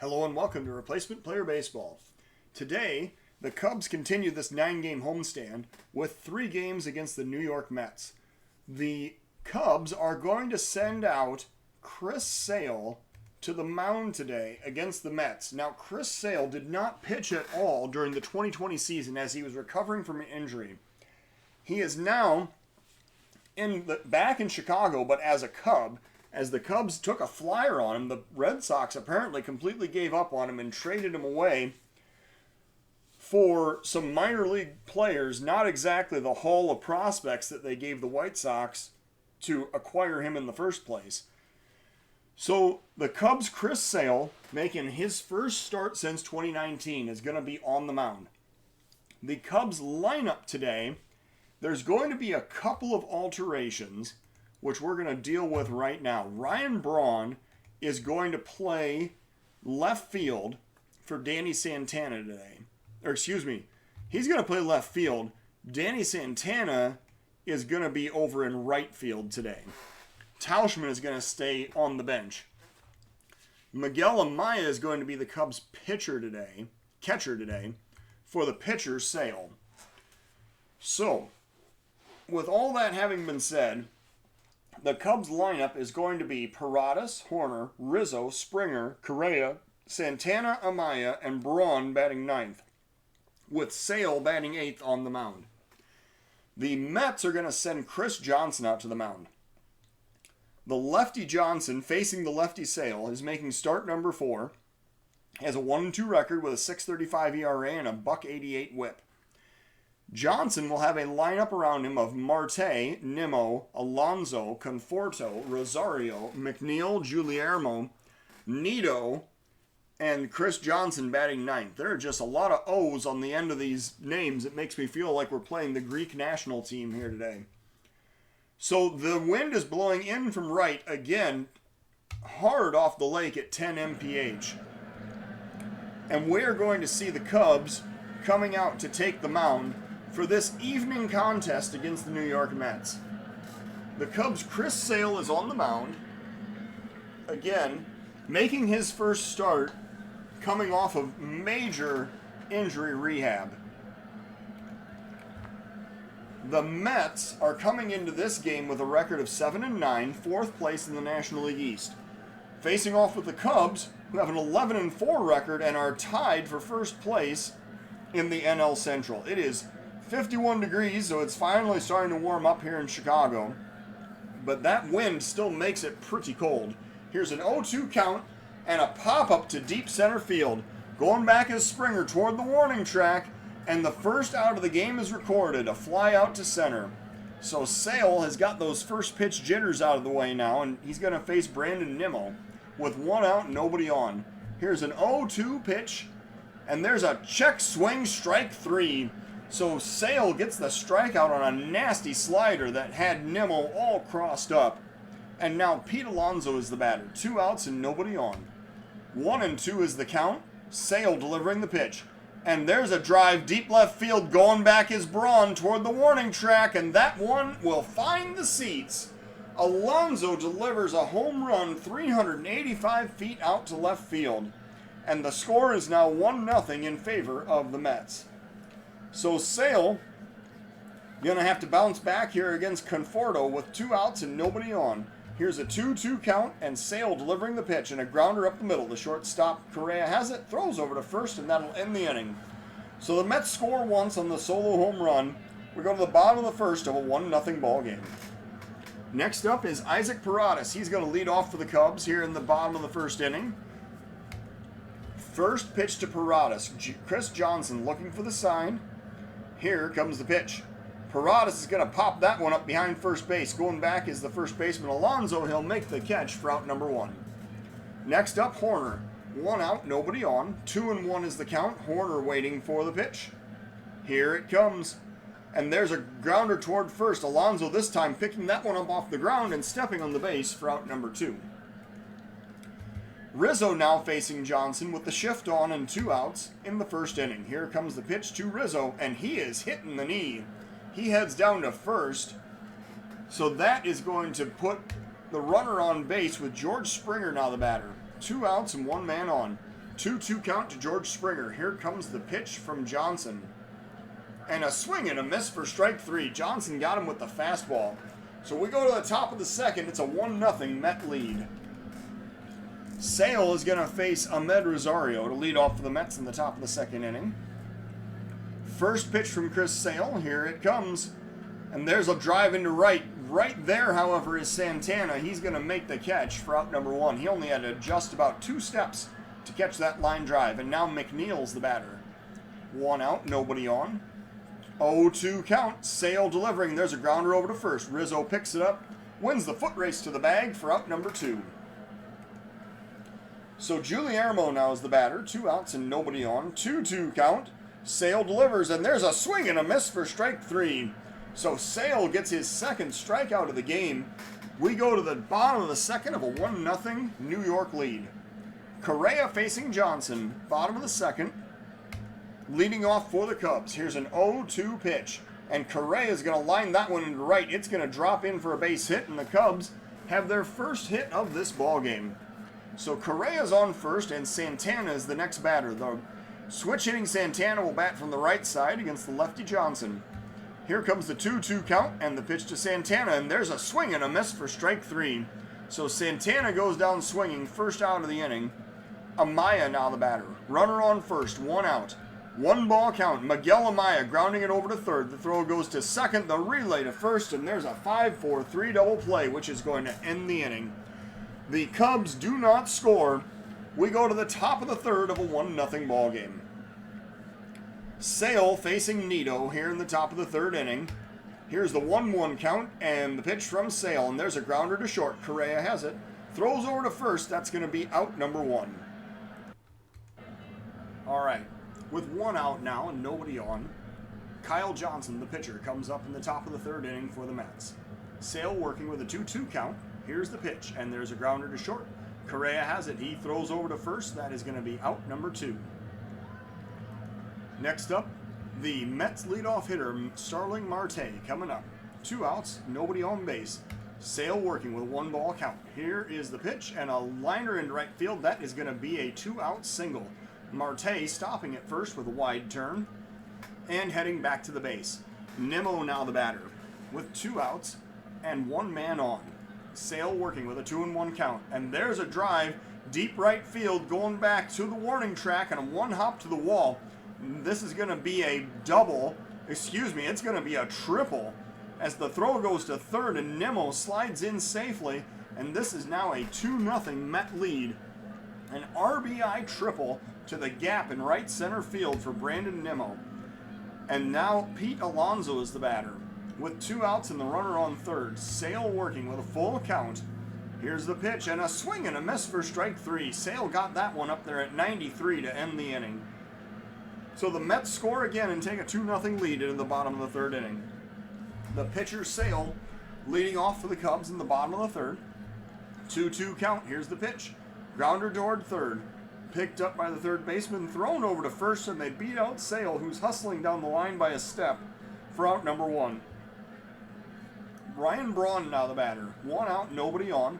Hello and welcome to Replacement Player Baseball. Today, the Cubs continue this 9-game homestand with 3 games against the New York Mets. The Cubs are going to send out Chris Sale to the mound today against the Mets. Now, Chris Sale did not pitch at all during the 2020 season as he was recovering from an injury. He is now back in Chicago, but as a Cub. As the Cubs took a flyer on him, the Red Sox apparently completely gave up on him and traded him away for some minor league players, not exactly the haul of prospects that they gave the White Sox to acquire him in the first place. So the Cubs' Chris Sale, making his first start since 2019, is going to be on the mound. The Cubs lineup today, there's going to be a couple of alterations which we're going to deal with right now. Ryan Braun is going to play left field for Danny Santana today. He's going to play left field. Danny Santana is going to be over in right field today. Tauchman is going to stay on the bench. Miguel Amaya is going to be the Cubs' catcher today, for the pitcher Sale. So, with all that having been said, the Cubs lineup is going to be Paradas, Horner, Rizzo, Springer, Correa, Santana, Amaya, and Braun batting 9th, with Sale batting 8th on the mound. The Mets are going to send Chris Johnson out to the mound. The lefty Johnson, facing the lefty Sale, is making start number 4. Has a 1-2 record with a .635 ERA and a .188 WHIP. Johnson will have a lineup around him of Marte, Nimmo, Alonso, Conforto, Rosario, McNeil, Guillermo, Nido, and Chris Johnson batting 9th. There are just a lot of O's on the end of these names. It makes me feel like we're playing the Greek national team here today. So the wind is blowing in from right, again, hard off the lake at 10 mph. And we're going to see the Cubs coming out to take the mound for this evening contest against the New York Mets. The Cubs' Chris Sale is on the mound, again, making his first start coming off of major injury rehab. The Mets are coming into this game with a record of 7-9, 4th place in the National League East. Facing off with the Cubs, who have an 11-4 record and are tied for first place in the NL Central. It is 51 degrees, so it's finally starting to warm up here in Chicago. But that wind still makes it pretty cold. Here's an 0-2 count and a pop-up to deep center field. Going back is Springer toward the warning track, and the first out of the game is recorded, a fly out to center. So Sale has got those first pitch jitters out of the way now, and he's going to face Brandon Nimmo with 1 out and nobody on. Here's an 0-2 pitch, and there's a check swing, strike 3. So Sale gets the strikeout on a nasty slider that had Nimmo all crossed up. And now Pete Alonso is the batter. 2 outs and nobody on. 1-2 is the count. Sale delivering the pitch. And there's a drive deep left field. Going back is Braun toward the warning track. And that one will find the seats. Alonso delivers a home run 385 feet out to left field. And the score is now 1-0 in favor of the Mets. So Sale going to have to bounce back here against Conforto with 2 outs and nobody on. Here's a 2-2 count and Sale delivering the pitch and a grounder up the middle. The shortstop Correa has it, throws over to first, and that'll end the inning. So the Mets score once on the solo home run. We go to the bottom of the first of a 1-0 ball game. Next up is Isaac Paradas. He's going to lead off for the Cubs here in the bottom of the first inning. First pitch to Paradas. Chris Johnson looking for the sign. Here comes the pitch. Paradas is going to pop that one up behind first base. Going back is the first baseman Alonso. He'll make the catch for out number 1. Next up, Horner. 1 out, nobody on. 2-1 is the count. Horner waiting for the pitch. Here it comes. And there's a grounder toward first. Alonso this time picking that one up off the ground and stepping on the base for out number 2. Rizzo now facing Johnson with the shift on and 2 outs in the first inning. Here comes the pitch to Rizzo, and he is hitting the knee. He heads down to first. So that is going to put the runner on base with George Springer now the batter. 2 outs and 1 man on. 2-2 count to George Springer. Here comes the pitch from Johnson. And a swing and a miss for strike 3. Johnson got him with the fastball. So we go to the top of the second. It's a 1-0 Met lead. Sale is going to face Amed Rosario to lead off for the Mets in the top of the second inning. First pitch from Chris Sale. Here it comes. And there's a drive into right. Right there, however, is Santana. He's going to make the catch for out number 1. He only had to adjust about 2 steps to catch that line drive. And now McNeil's the batter. 1 out, nobody on. 0-2 count. Sale delivering. There's a grounder over to first. Rizzo picks it up. Wins the foot race to the bag for out number 2. So Guillermo now is the batter. 2 outs and nobody on. 2-2 count. Sale delivers. And there's a swing and a miss for strike 3. So Sale gets his second strikeout of the game. We go to the bottom of the second of a 1-0 New York lead. Correa facing Johnson. Bottom of the second. Leading off for the Cubs. Here's an 0-2 pitch. And Correa is going to line that one into right. It's going to drop in for a base hit. And the Cubs have their first hit of this ball game. So Correa's on first and Santana is the next batter. The switch hitting Santana will bat from the right side against the lefty Johnson. Here comes the 2-2 count and the pitch to Santana, and there's a swing and a miss for strike 3. So Santana goes down swinging, first out of the inning. Amaya now the batter. Runner on first, 1 out. 1 ball count. Miguel Amaya grounding it over to third. The throw goes to second, the relay to first, and there's a 5-4-3 double play, which is going to end the inning. The Cubs do not score. We go to the top of the third of a 1-0 ball game. Sale facing Nido here in the top of the third inning. Here's the 1-1 count and the pitch from Sale, and there's a grounder to short. Correa has it. Throws over to first. That's going to be out number 1. All right. With 1 out now and nobody on, Kyle Johnson, the pitcher, comes up in the top of the third inning for the Mets. Sale working with a 2-2 count. Here's the pitch, and there's a grounder to short. Correa has it. He throws over to first. That is going to be out number 2. Next up, the Mets leadoff hitter, Starling Marte, coming up. 2 outs, nobody on base. Sale working with a 1 ball count. Here is the pitch, and a liner into right field. That is going to be a 2-out single. Marte stopping at first with a wide turn and heading back to the base. Nimmo now the batter with 2 outs and 1 man on. Sale working with a 2-1 count. And there's a drive, deep right field, going back to the warning track and a 1 hop to the wall. This is going to be a double. It's going to be a triple as the throw goes to third and Nimmo slides in safely. And this is now a 2-0 Met lead. An RBI triple to the gap in right center field for Brandon Nimmo. And now Pete Alonso is the batter with 2 outs and the runner on third. Sale working with a full count. Here's the pitch and a swing and a miss for strike 3. Sale got that one up there at 93 to end the inning. So the Mets score again and take a 2-0 lead into the bottom of the third inning. The pitcher Sale leading off for the Cubs in the bottom of the third. 2-2 count. Here's the pitch. Grounder toward third. Picked up by the third baseman, thrown over to first, and they beat out Sale, who's hustling down the line by a step for out number 1. Ryan Braun now the batter. 1 out, nobody on.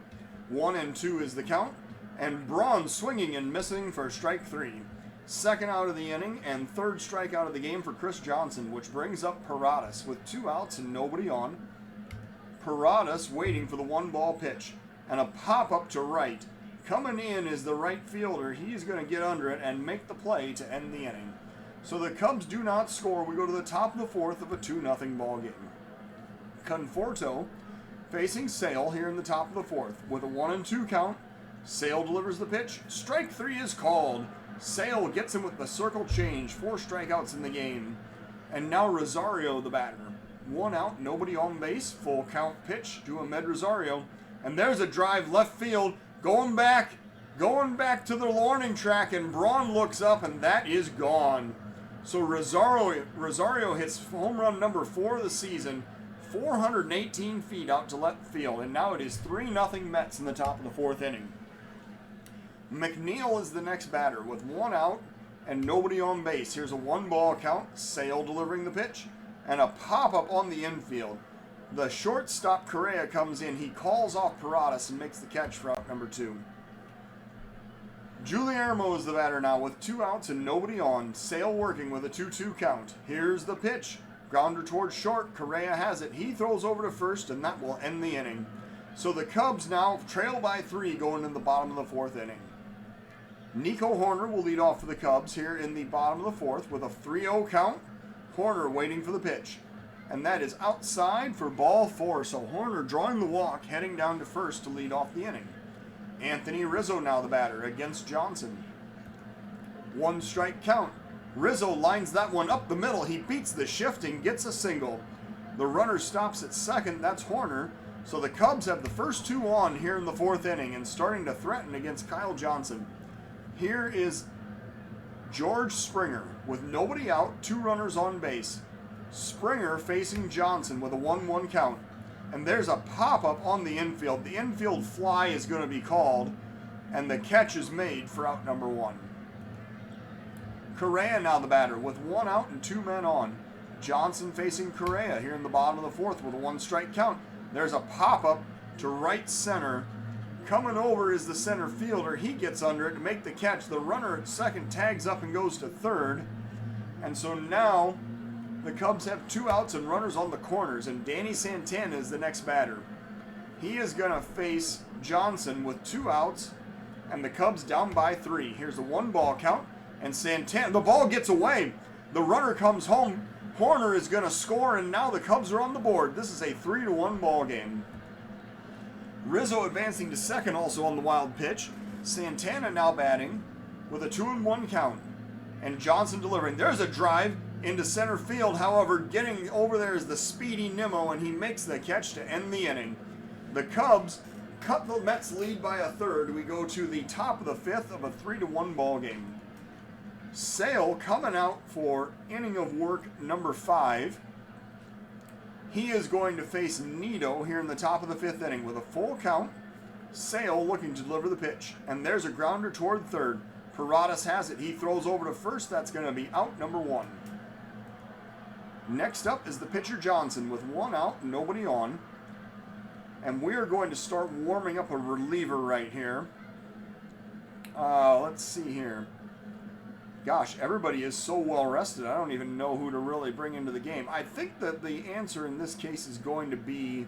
1-2 is the count. And Braun swinging and missing for strike 3. Second out of the inning and third strikeout of the game for Chris Johnson, which brings up Paradas with 2 outs and nobody on. Paradas waiting for the 1 ball pitch. And a pop-up to right. Coming in is the right fielder. He's going to get under it and make the play to end the inning. So the Cubs do not score. We go to the top of the fourth of a 2-0 ball game. Conforto facing Sale here in the top of the fourth with a 1-2 count. Sale delivers the pitch. Strike 3 is called. Sale gets him with the circle change. 4 strikeouts in the game. And now Rosario the batter. 1 out, nobody on base. Full count pitch to Amed Rosario. And there's a drive left field. Going back to the warning track, and Braun looks up, and that is gone. So Rosario hits home run number 4 of the season, 418 feet out to left field, and now it is 3-0 Mets in the top of the 4th inning. McNeil is the next batter with 1 out and nobody on base. Here's a 1 ball count, Sale delivering the pitch, and a pop-up on the infield. The shortstop Correa comes in. He calls off Paradas and makes the catch for out number 2. Guillermo is the batter now with 2 outs and nobody on. Sale working with a 2-2 count. Here's the pitch. Grounder towards short. Correa has it. He throws over to first, and that will end the inning. So the Cubs now trail by 3 going in the bottom of the 4th inning. Nico Hoerner will lead off for the Cubs here in the bottom of the 4th with a 3-0 count. Hoerner waiting for the pitch. And that is outside for ball 4. So Hoerner drawing the walk, heading down to first to lead off the inning. Anthony Rizzo now the batter against Johnson. 1 strike count. Rizzo lines that one up the middle. He beats the shifting, gets a single. The runner stops at second. That's Hoerner. So the Cubs have the first 2 on here in the 4th inning and starting to threaten against Kyle Johnson. Here is George Springer with nobody out, 2 runners on base. Springer facing Johnson with a 1-1 count. And there's a pop-up on the infield. The infield fly is going to be called, and the catch is made for out number 1. Correa now the batter with 1 out and 2 men on. Johnson facing Correa here in the bottom of the 4th with a 1-strike count. There's a pop-up to right center. Coming over is the center fielder. He gets under it to make the catch. The runner at second tags up and goes to third. And so now the Cubs have 2 outs and runners on the corners, and Danny Santana is the next batter. He is going to face Johnson with 2 outs, and the Cubs down by 3. Here's a 1-ball count, and Santana, the ball gets away. The runner comes home. Hoerner is going to score, and now the Cubs are on the board. This is a 3-1 ball game. Rizzo advancing to second also on the wild pitch. Santana now batting with a 2-1 count, and Johnson delivering. There's a drive into center field. However, getting over there is the speedy Nimmo, and he makes the catch to end the inning. The Cubs cut the Mets lead by a third. We go to the top of the 5th of a 3-1 ball game. Sale coming out for inning of work number 5. He is going to face Nido here in the top of the 5th inning with a full count. Sale looking to deliver the pitch, and there's a grounder toward third. Paradas has it. He throws over to first. That's going to be out number 1. Next up is the pitcher Johnson with 1 out, nobody on. And we are going to start warming up a reliever right here. Let's see here. Gosh, everybody is so well rested, I don't even know who to really bring into the game. I think that the answer in this case is going to be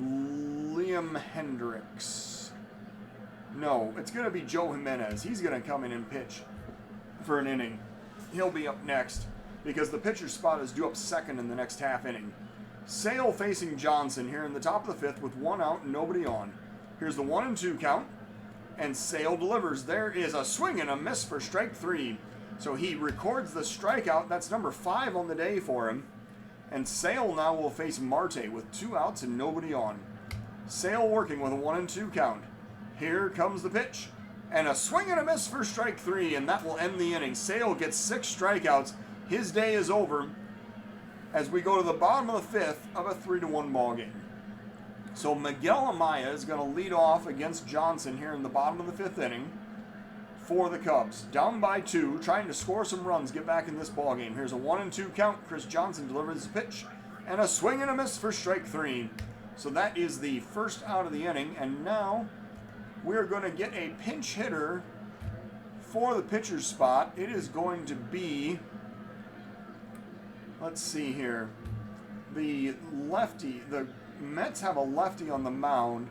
Liam Hendricks. No, it's going to be Joe Jimenez. He's going to come in and pitch for an inning. He'll be up next because the pitcher's spot is due up second in the next half inning. Sale facing Johnson here in the top of the 5th with 1 out and nobody on. Here's the 1-2 count, and Sale delivers. There is a swing and a miss for strike 3. So he records the strikeout. That's number 5 on the day for him. And Sale now will face Marte with 2 outs and nobody on. Sale working with a 1-2 count. Here comes the pitch. And a swing and a miss for strike 3, and that will end the inning. Sale gets 6 strikeouts. His day is over as we go to the bottom of the 5th of a 3-1 ball game. So Miguel Amaya is going to lead off against Johnson here in the bottom of the 5th inning for the Cubs. Down by 2, trying to score some runs, get back in this ball game. Here's a 1-2 count. Chris Johnson delivers the pitch, and a swing and a miss for strike 3. So that is the first out of the inning, and now we're going to get a pinch hitter for the pitcher's spot. It is going to be, let's see here, the lefty. The Mets have a lefty on the mound,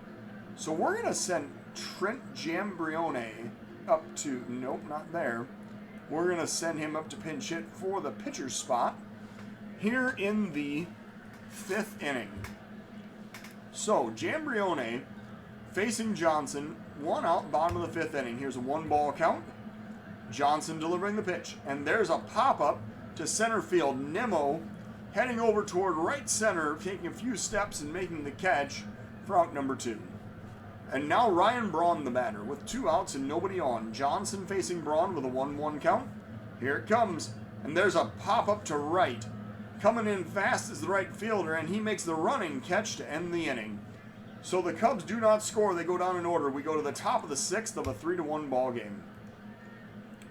so we're going to send Trent Jambrione up to, nope, not there. We're going to send him up to pinch hit for the pitcher's spot here in the 5th inning. So Jambrione facing Johnson, 1 out, bottom of the 5th inning. Here's a 1-ball count. Johnson delivering the pitch, and there's a pop-up to center field. Nimmo heading over toward right center, taking a few steps and making the catch for out number 2. And now Ryan Braun the batter with 2 outs and nobody on. Johnson facing Braun with a 1-1 count. Here it comes, and there's a pop-up to right. Coming in fast is the right fielder, and he makes the running catch to end the inning. So the Cubs do not score. They go down in order. We go to the top of the 6th of a 3-1 ball game.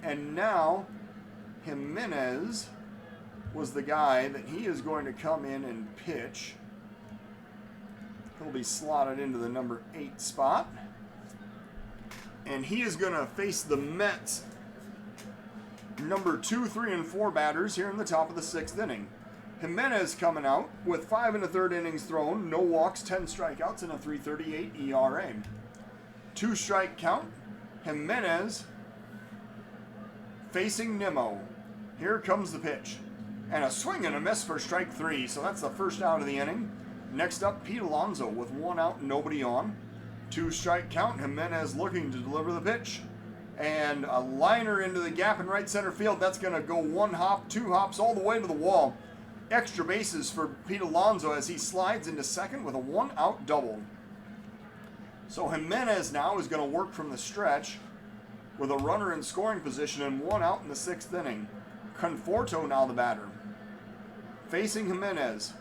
And now Jimenez was the guy that he is going to come in and pitch. He'll be slotted into the number 8 spot. And he is going to face the Mets number 2, 3, and 4 batters here in the top of the 6th inning. Jimenez coming out with 5 1/3 innings thrown, no walks, 10 strikeouts, and a 3.38 ERA. 2-strike count. Jimenez facing Nimmo. Here comes the pitch. And a swing and a miss for strike 3, so that's the first out of the inning. Next up, Pete Alonso with 1 out, nobody on. 2-strike count. Jimenez looking to deliver the pitch. And a liner into the gap in right center field. That's going to go 1 hop, 2 hops, all the way to the wall. Extra bases for Pete Alonso as he slides into second with a 1-out double. So Jimenez now is going to work from the stretch with a runner in scoring position and 1 out in the 6th inning. Conforto now the batter. Facing Jimenez.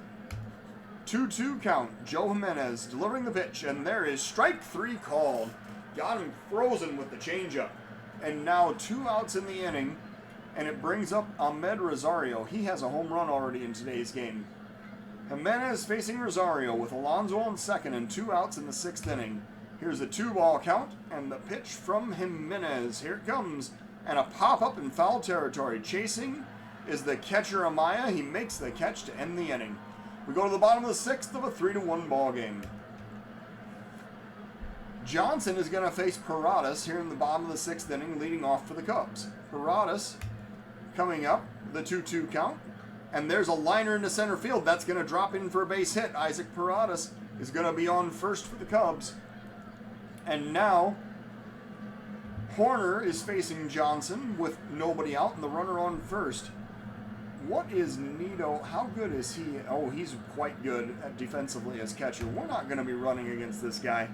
2-2 count. Joe Jimenez delivering the pitch, and there is strike 3 called. Got him frozen with the changeup. And now 2 outs in the inning, and it brings up Ahmed Rosario. He has a home run already in today's game. Jimenez facing Rosario with Alonso on second and 2 outs in the 6th inning. Here's a 2-ball count, and the pitch from Jimenez. Here it comes, and a pop-up in foul territory. Chasing is the catcher Amaya. He makes the catch to end the inning. We go to the bottom of the 6th of a 3-1 ball game. Johnson is going to face Paradas here in the bottom of the 6th inning, leading off for the Cubs. Paradas coming up, the 2-2 count, and there's a liner into center field. That's going to drop in for a base hit. Isaac Paradas is going to be on first for the Cubs. And now Horner is facing Johnson with nobody out and the runner on first. What is Nito? How good is he? Oh, he's quite good at defensively as catcher. We're not going to be running against this guy.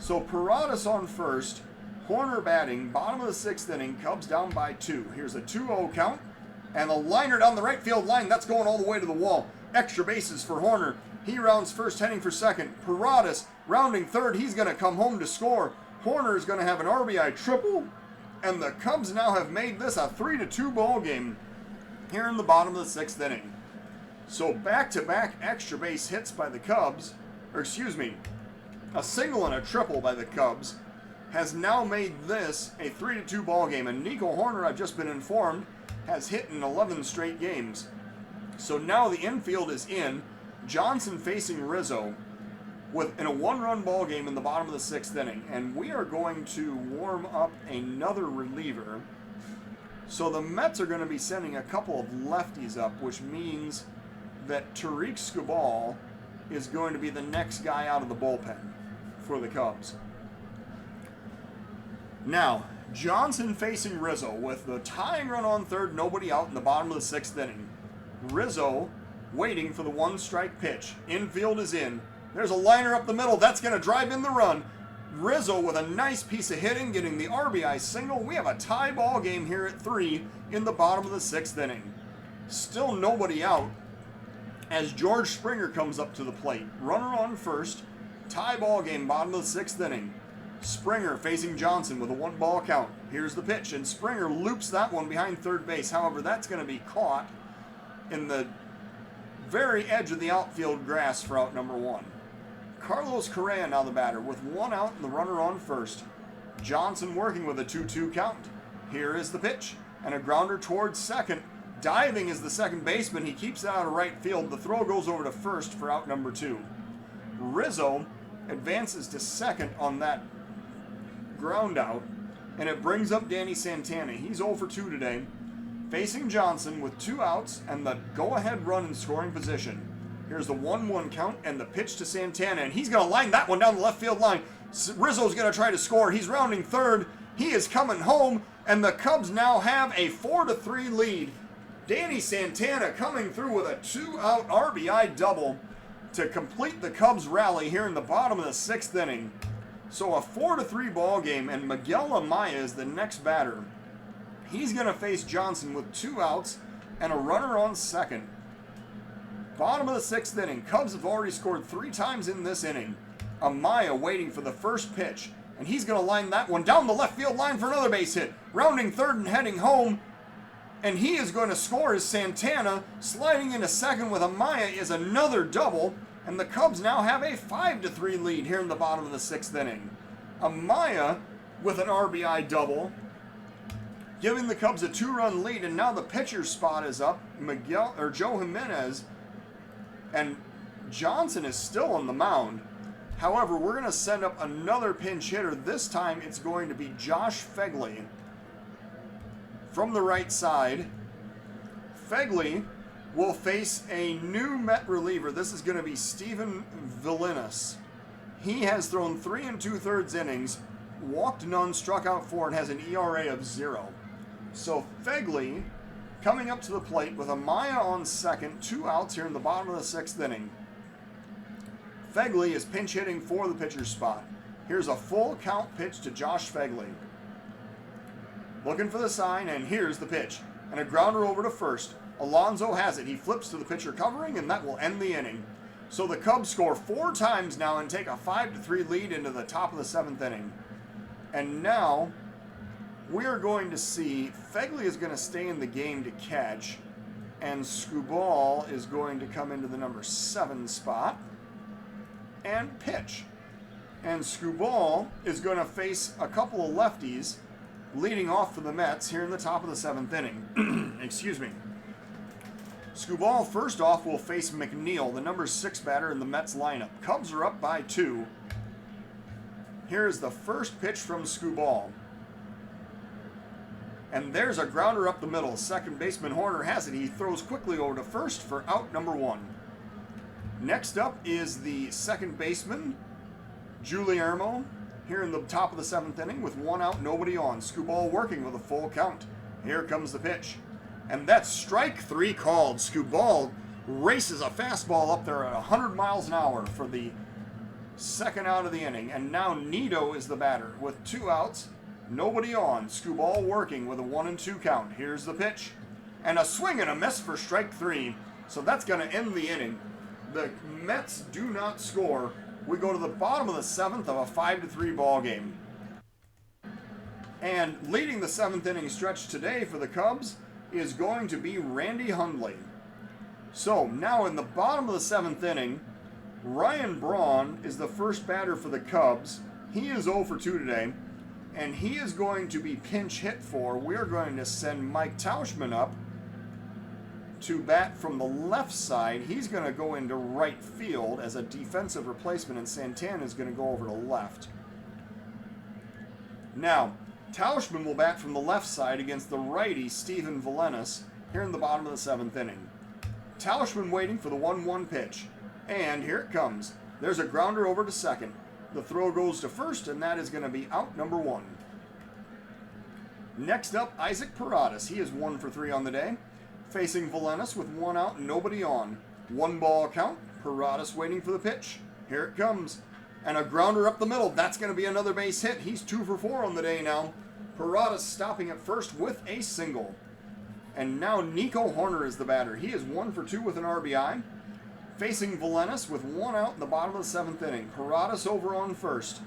So Paradas on first, Horner batting, bottom of the 6th inning, Cubs down by 2. Here's a 2-0 count, and a liner down the right field line. That's going all the way to the wall. Extra bases for Horner. He rounds first, heading for second. Paradas rounding third. He's going to come home to score. Horner is going to have an RBI triple, and the Cubs now have made this a 3-2 ball game here in the bottom of the 6th inning. So back-to-back extra base hits by the Cubs, a single and a triple by the Cubs, has now made this a 3-2 ball game. And Nico Horner, I've just been informed, has hit in 11 straight games. So now the infield is in. Johnson facing Rizzo in a 1-run ball game in the bottom of the 6th inning. And we are going to warm up another reliever. So the Mets are going to be sending a couple of lefties up, which means that Tariq Skubal is going to be the next guy out of the bullpen for the Cubs. Now, Johnson facing Rizzo with the tying run on third, nobody out in the bottom of the 6th inning. Rizzo waiting for the 1-strike pitch. Infield is in. There's a liner up the middle. That's going to drive in the run. Rizzo with a nice piece of hitting, getting the RBI single. We have a tie ball game here at 3 in the bottom of the 6th inning. Still nobody out as George Springer comes up to the plate. Runner on first. Tie ball game, bottom of the 6th inning. Springer facing Johnson with a 1-ball count. Here's the pitch, and Springer loops that one behind third base. However, that's going to be caught in the very edge of the outfield grass for out number 1. Carlos Correa now the batter with 1 out and the runner on first. Johnson working with a 2-2 count. Here is the pitch, and a grounder towards second. Diving is the second baseman. He keeps it out of right field. The throw goes over to first for out number 2. Rizzo advances to second on that ground out, and it brings up Danny Santana. He's 0 for 2 today, facing Johnson with 2 outs and the go-ahead run in scoring position. Here's the 1-1 count and the pitch to Santana, and he's going to line that one down the left field line. Rizzo's going to try to score. He's rounding third. He is coming home, and the Cubs now have a 4-3 lead. Danny Santana coming through with a 2-out RBI double to complete the Cubs rally here in the bottom of the 6th inning. So a 4-3 ball game, and Miguel Amaya is the next batter. He's going to face Johnson with 2 outs and a runner on second. Bottom of the 6th inning. Cubs have already scored 3 times in this inning. Amaya waiting for the first pitch, and he's going to line that one down the left field line for another base hit. Rounding third and heading home, and he is going to score as Santana sliding into second with Amaya is another double, and the Cubs now have a 5-3 lead here in the bottom of the 6th inning. Amaya with an RBI double, giving the Cubs a 2-run lead, and now the pitcher's spot is up. Joe Jimenez, and Johnson is still on the mound. However, we're going to send up another pinch hitter. This time it's going to be Josh Phegley from the right side. Phegley will face a new Met reliever. This is going to be Steven Vilinas. He has thrown 3 2/3 innings, walked none, struck out 4, and has an ERA of 0. So Phegley coming up to the plate with Amaya on second, 2 outs here in the bottom of the 6th inning. Phegley is pinch hitting for the pitcher's spot. Here's a full count pitch to Josh Phegley. Looking for the sign, and here's the pitch. And a grounder over to first. Alonso has it. He flips to the pitcher covering, and that will end the inning. So the Cubs score 4 times now and take a 5-3 lead into the top of the 7th inning. And now we are going to see Phegley is going to stay in the game to catch, and Skubal is going to come into the number 7 spot and pitch. And Skubal is going to face a couple of lefties leading off for the Mets here in the top of the 7th inning. Excuse me. Skubal, first off, will face McNeil, the number 6 batter in the Mets lineup. Cubs are up by 2. Here's the first pitch from Skubal. And there's a grounder up the middle. Second baseman Horner has it. He throws quickly over to first for out number 1. Next up is the second baseman, Guillermo, here in the top of the 7th inning with 1 out, nobody on. Skubal working with a full count. Here comes the pitch. And that's strike 3 called. Skubal races a fastball up there at 100 miles an hour for the second out of the inning. And now Nido is the batter with 2 outs, nobody on. Skubal working with a 1-2 count. Here's the pitch. And a swing and a miss for strike 3. So that's going to end the inning. The Mets do not score. We go to the bottom of the 7th of a 5-3 ball game. And leading the 7th inning stretch today for the Cubs is going to be Randy Hundley. So now in the bottom of the 7th inning, Ryan Braun is the first batter for the Cubs. He is 0 for 2 today, and he is going to be pinch hit for. We're going to send Mike Tauschman up to bat from the left side. He's going to go into right field as a defensive replacement, and Santana is going to go over to left. Now, Tauschman will bat from the left side against the righty Steven Vilinas here in the bottom of the 7th inning. Tauschman waiting for the 1-1 pitch, and here it comes. There's a grounder over to second. The throw goes to first, and that is going to be out number 1. Next up, Isaac Paradas. He is 1 for 3 on the day, facing Vilinas with 1 out, nobody on. 1 ball count. Paradas waiting for the pitch. Here it comes. And a grounder up the middle. That's going to be another base hit. He's 2 for 4 on the day now. Paradas stopping at first with a single. And now Nico Horner is the batter. He is 1 for 2 with an RBI. Facing Vilinas with 1 out in the bottom of the 7th inning. Paradas over on first.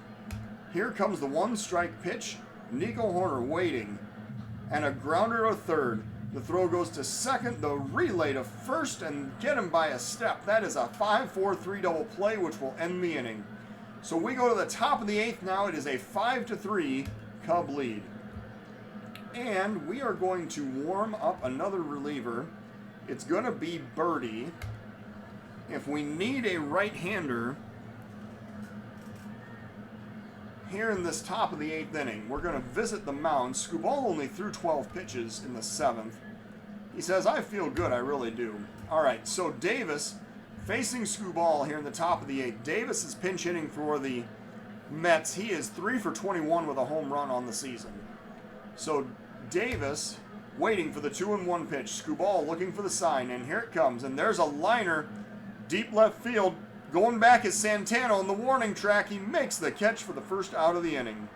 Here comes the 1-strike pitch. Nico Horner waiting. And a grounder to third. The throw goes to second, the relay to first, and get him by a step. That is a 5-4-3 double play, which will end the inning. So we go to the top of the 8th now. It is a 5-3 Cub lead. And we are going to warm up another reliever. It's going to be Birdie. If we need a right-hander here in this top of the 8th inning, we're going to visit the mound. Skubal only threw 12 pitches in the 7th. He says, I feel good, I really do. All right, so Davis facing Skubal here in the top of the 8th. Davis is pinch hitting for the Mets. He is 3 for 21 with a home run on the season. So Davis waiting for the 2-1 pitch. Skubal looking for the sign, and here it comes. And there's a liner deep left field. Going back is Santana on the warning track. He makes the catch for the first out of the inning.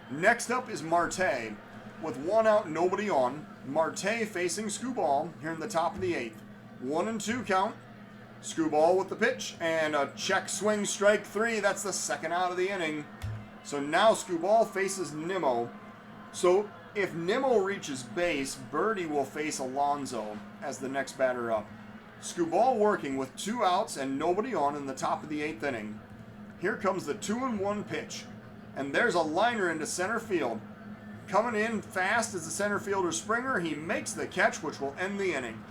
Next up is Marte with 1 out, nobody on. Marte facing Skubal here in the top of the 8th. 1-2 count. Skubal with the pitch and a check swing, strike 3. That's the second out of the inning. So now Skubal faces Nimmo. So if Nimmo reaches base, Birdie will face Alonso as the next batter up. Skubal working with 2 outs and nobody on in the top of the 8th inning. Here comes the 2-1 pitch. And there's a liner into center field. Coming in fast as the center fielder Springer. He makes the catch, which will end the inning.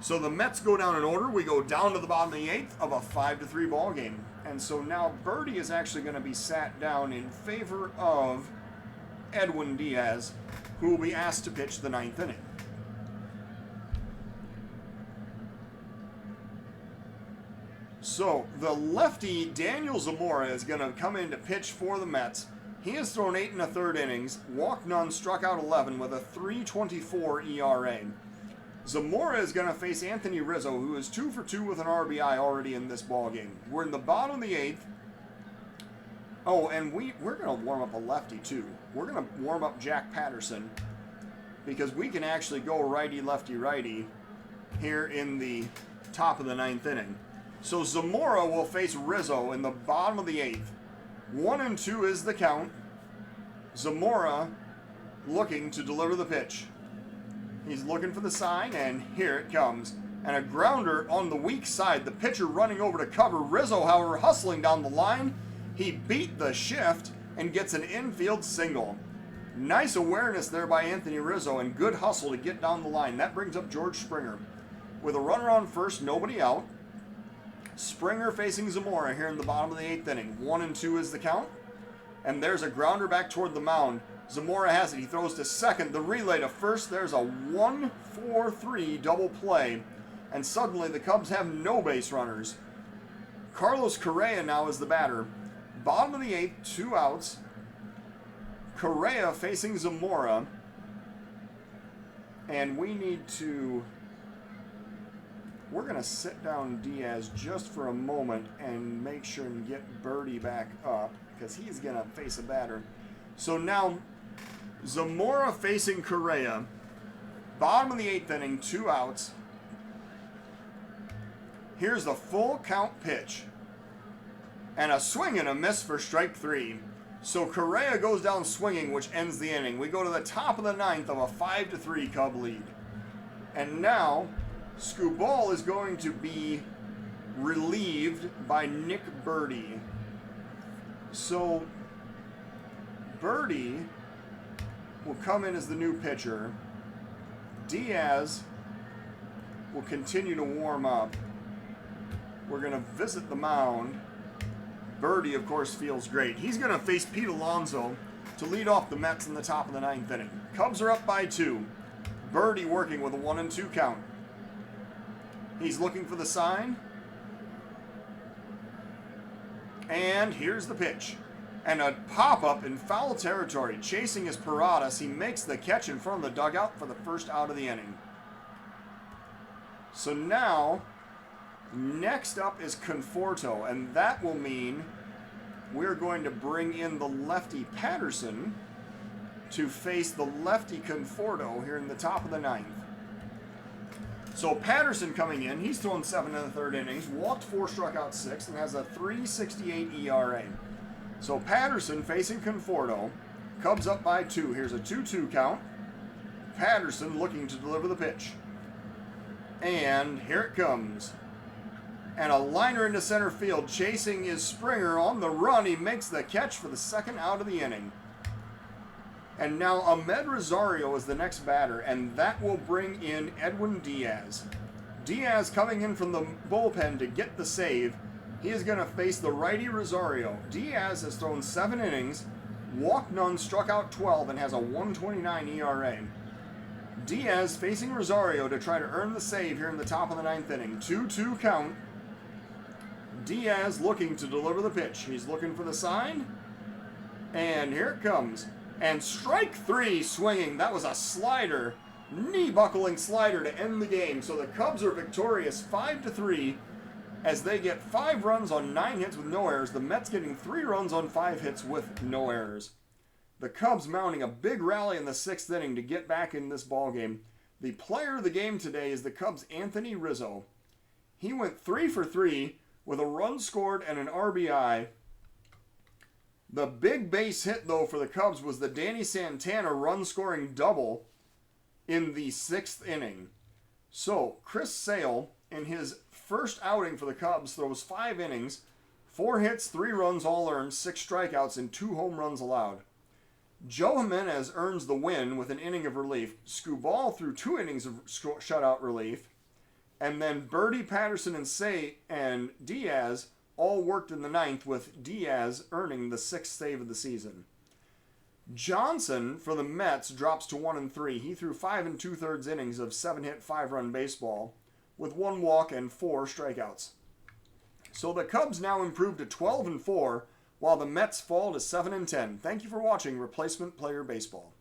So the Mets go down in order. We go down to the bottom of the 8th of a 5-3 ball game. And so now Birdie is actually going to be sat down in favor of Edwin Diaz, who will be asked to pitch the 9th inning. So the lefty Daniel Zamora is going to come in to pitch for the Mets. He has thrown 8 1/3 innings, walked none, struck out 11 with a 3.24 ERA. Zamora is going to face Anthony Rizzo, who is 2 for 2 with an RBI already in this ballgame. We're in the bottom of the 8th. Oh, and we're going to warm up a lefty too. We're going to warm up Jack Patterson because we can actually go righty, lefty, righty here in the top of the 9th inning. So Zamora will face Rizzo in the bottom of the 8th. 1-2 is the count. Zamora looking to deliver the pitch. He's looking for the sign, and here it comes. And a grounder on the weak side. The pitcher running over to cover. Rizzo, however, hustling down the line. He beat the shift and gets an infield single. Nice awareness there by Anthony Rizzo and good hustle to get down the line. That brings up George Springer. With a runner on first, nobody out. Springer facing Zamora here in the bottom of the 8th inning. 1-2 is the count. And there's a grounder back toward the mound. Zamora has it. He throws to second. The relay to first. There's a 1-4-3 double play. And suddenly the Cubs have no base runners. Carlos Correa now is the batter. Bottom of the 8th, 2 outs. Correa facing Zamora. And we're going to sit down Diaz just for a moment and make sure and get Birdie back up because he's going to face a batter. So now Zamora facing Correa. Bottom of the 8th inning, 2 outs. Here's the full count pitch. And a swing and a miss for strike 3. So Correa goes down swinging, which ends the inning. We go to the top of the 9th of a 5-3 Cub lead. And now Skubal is going to be relieved by Nick Birdie. So Birdie will come in as the new pitcher. Diaz will continue to warm up. We're going to visit the mound. Birdie, of course, feels great. He's going to face Pete Alonso to lead off the Mets in the top of the 9th inning. Cubs are up by 2. Birdie working with a 1-2 count. He's looking for the sign. And here's the pitch. And a pop-up in foul territory. Chasing his Paradas. He makes the catch in front of the dugout for the first out of the inning. So now, next up is Conforto. And that will mean we're going to bring in the lefty Patterson to face the lefty Conforto here in the top of the 9th. So Patterson coming in, he's thrown 7 1/3 innings, walked 4, struck out 6, and has a 3.68 ERA. So Patterson facing Conforto. Cubs up by 2. Here's a 2-2 count. Patterson looking to deliver the pitch. And here it comes. And a liner into center field. Chasing is Springer on the run. He makes the catch for the second out of the inning. And now Ahmed Rosario is the next batter, and that will bring in Edwin Diaz. Diaz coming in from the bullpen to get the save. He is going to face the righty Rosario. Diaz has thrown 7 innings, walked none, struck out 12, and has a 1.29 ERA. Diaz facing Rosario to try to earn the save here in the top of the 9th inning. 2-2 count. Diaz looking to deliver the pitch. He's looking for the sign. And here it comes. And strike 3 swinging. That was a slider. Knee-buckling slider to end the game. So the Cubs are victorious 5-3 as they get 5 runs on 9 hits with no errors. The Mets getting 3 runs on 5 hits with no errors. The Cubs mounting a big rally in the 6th inning to get back in this ballgame. The player of the game today is the Cubs' Anthony Rizzo. He went 3 for 3 with a run scored and an RBI. The big base hit, though, for the Cubs was the Danny Santana run-scoring double in the 6th inning. So, Chris Sale, in his first outing for the Cubs, throws 5 innings, 4 hits, 3 runs all earned, 6 strikeouts, and 2 home runs allowed. Joe Jimenez earns the win with an inning of relief. Skubal threw 2 innings of shutout relief. And then Birdie, Patterson, and Diaz all worked in the 9th, with Diaz earning the 6th save of the season. Johnson for the Mets drops to 1-3. He threw 5 2/3 innings of 7-hit, 5-run baseball with 1 walk and 4 strikeouts. So the Cubs now improve to 12-4, while the Mets fall to 7-10. Thank you for watching Replacement Player Baseball.